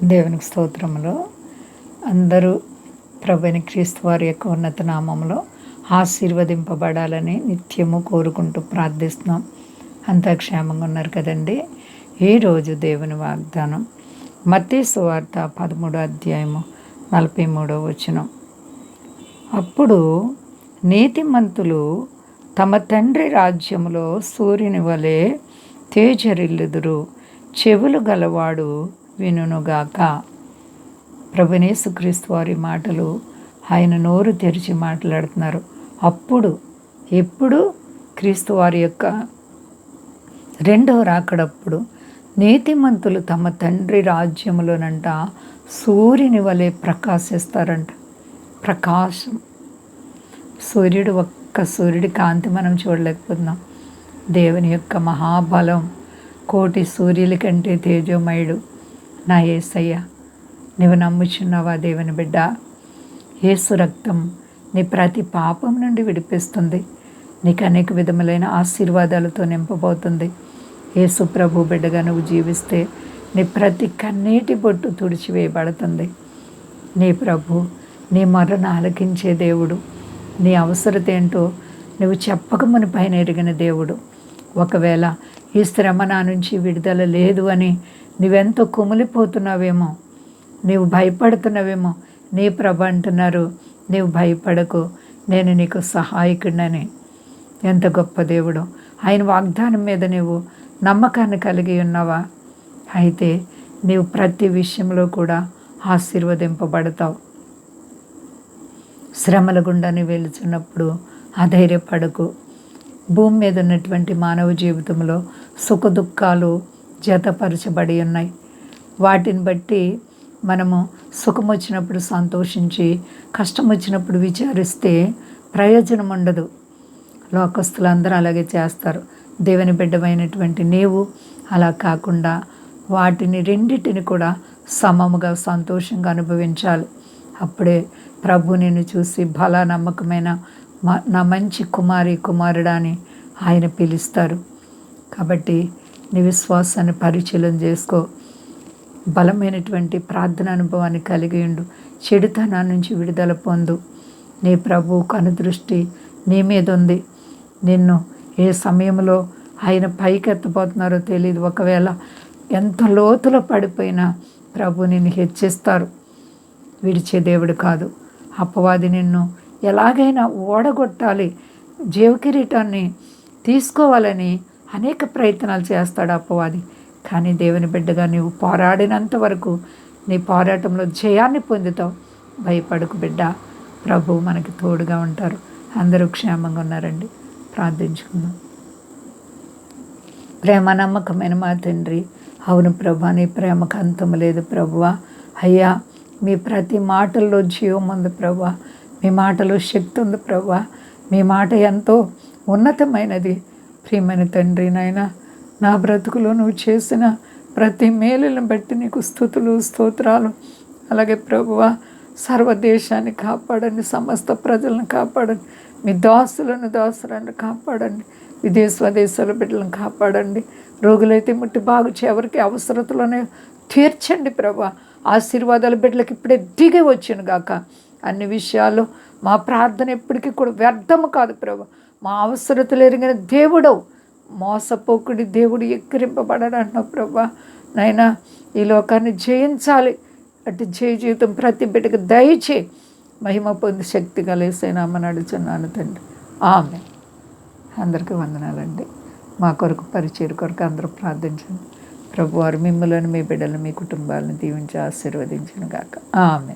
దేవునికి స్తోత్రములు. అందరూ ప్రభువైన క్రీస్తు వారి యొక్క ఉన్నత నామములో ఆశీర్వదింపబడాలని నిత్యము కోరుకుంటూ ప్రార్థిస్తున్నాం. అంతా క్షేమంగా ఉన్నారు కదండి. ఈరోజు దేవుని వాగ్దానం మత్తయి సువార్త 13వ అధ్యాయము 43వ వచనం. అప్పుడు నీతిమంతులు తమ తండ్రి రాజ్యములో సూర్యుని వలె తేజరిల్లుదురు. చెవులు గలవాడు వినుగాక. ప్రభునేసుక్రీస్తు వారి మాటలు ఆయన నోరు తెరిచి మాట్లాడుతున్నారు. అప్పుడు ఎప్పుడు క్రీస్తు వారి యొక్క రెండవ రాకడప్పుడు నీతిమంతులు తమ తండ్రి రాజ్యములోనంట సూర్యుని వలె ప్రకాశిస్తారంట. ప్రకాశం, సూర్యుడి కాంతి మనం చూడలేకపోతున్నాం. దేవుని యొక్క మహాబలం, కోటి సూర్యుల కంటే తేజోమయుడు నా యేసయ్య. నీవు నమ్ముచున్నావా దేవుని బిడ్డ? యేసు రక్తం నీ ప్రతి పాపం నుండి విడిపిస్తుంది. నీకు అనేక విధములైన ఆశీర్వాదాలతో నింపబోతుంది. యేసు ప్రభు బిడ్డగా నువ్వు జీవిస్తే నీ ప్రతి కన్నీటి బొట్టు తుడిచివేయబడుతుంది. నీ ప్రభు నీ మొరను ఆలకించే దేవుడు. నీ అవసరత ఏంటో నువ్వు చెప్పకముని పైన ఎరిగిన దేవుడు. ఒకవేళ ఈ శ్రమ నా నుంచి విడుదల లేదు అని నువ్వెంతో కుమిలిపోతున్నావేమో, నీవు భయపడుతున్నావేమో, నీ ప్రభు అంటున్నారు, నీవు భయపడకు, నేను నీకు సహాయకుడినని. ఎంత గొప్ప దేవుడు! ఆయన వాగ్దానం మీద నీవు నమ్మకాన్ని కలిగి ఉన్నావా? అయితే నీవు ప్రతి విషయంలో కూడా ఆశీర్వదింపబడతావు. శ్రమల గుండా నువ్వు వెళుతున్నప్పుడు అధైర్యపడకు. భూమి మీద ఉన్నటువంటి మానవ జీవితంలో సుఖ దుఃఖాలు జతపరచబడి ఉన్నాయి. వాటిని బట్టి మనము సుఖం వచ్చినప్పుడు సంతోషించి, కష్టం వచ్చినప్పుడు విచారిస్తే ప్రయోజనం ఉండదు. లోకస్తులందరూ అలాగే చేస్తారు. దేవుని బిడ్డమైనటువంటి నీవు అలా కాకుండా వాటిని రెండింటిని కూడా సమముగా సంతోషంగా అనుభవించాలి. అప్పుడే ప్రభు నిన్ను చూసి బలా నమ్మకమైన నా మంచి కుమారుడా అని ఆయన పిలుస్తారు. కాబట్టి నీ విశ్వాసాన్ని పరిశీలన చేసుకో. బలమైనటువంటి ప్రార్థన అనుభవాన్ని కలిగి ఉండు. చెడుతనం నుంచి విడుదల పొందు. నీ ప్రభు కనుదృష్టి నీ మీద ఉంది. నిన్ను ఏ సమయంలో ఆయన పైకెత్తబోతున్నారో తెలియదు. ఒకవేళ ఎంత లోతులో పడిపోయినా ప్రభు నిన్ను హెచ్చిస్తారు. విడిచే దేవుడు కాదు. అపవాది నిన్ను ఎలాగైనా ఓడగొట్టాలి, జీవకిరీటాన్ని తీసుకోవాలని అనేక ప్రయత్నాలు చేస్తాడు అపవాది. కానీ దేవుని బిడ్డగా నీవు పోరాడినంత వరకు నీ పోరాటంలో జయాన్ని పొందుతావు. భయపడకు బిడ్డ, ప్రభు మనకి తోడుగా ఉంటారు. అందరూ క్షేమంగా ఉన్నారండి. ప్రార్థించుకుందాం. ప్రేమ నమ్మకమైన మా తండ్రి, అవును ప్రభా, నీ ప్రేమకు అంతం లేదు ప్రభువా. అయ్యా, మీ ప్రతి మాటల్లో జీవం ఉంది ప్రభువా. మీ మాటలో శక్తి ఉంది ప్రభువా. మీ మాట ఎంతో ఉన్నతమైనది. ప్రియమైన తండ్రి, నాయన నా బ్రతుకులో నువ్వు చేసిన ప్రతి మేలులను బట్టి నీకు స్తుతులు స్తోత్రాలు. అలాగే ప్రభువా, సర్వదేశాన్ని కాపాడండి, సమస్త ప్రజలను కాపాడండి, మీ దాసులను కాపాడండి, విదేశాల బిడ్డలను కాపాడండి. రోగులైతే ముట్టి బాగు ఎవరికి అవసరతలోనే తీర్చండి ప్రభా. ఆశీర్వాదాల బిడ్డలకు ఇప్పుడే దిగి వచ్చును గాక. అన్ని విషయాల్లో మా ప్రార్థన ఎప్పటికీ కూడా వ్యర్థము కాదు ప్రభా. మా అవసరతలు ఎరిగిన దేవుడవు, మోసపోకుడి దేవుడు, ఎక్కిరింపబడడంటున్నావు ప్రభా. నైనా ఈ లోకాన్ని జయించాలి. అటు జయ జీవితం ప్రతి బిడ్డకు దయచేయి. మహిమ పొంది శక్తి కలిసేనామని అడుగుతున్నాను తండ్రి. ఆమె. అందరికీ వందనాలండి. మా కొరకు పరిచయం కొరకు అందరూ ప్రార్థించండి. ప్రభువారు మిమ్మల్ని, మీ బిడ్డలను, మీ కుటుంబాలను దీవించి ఆశీర్వదించును గాక. ఆమె.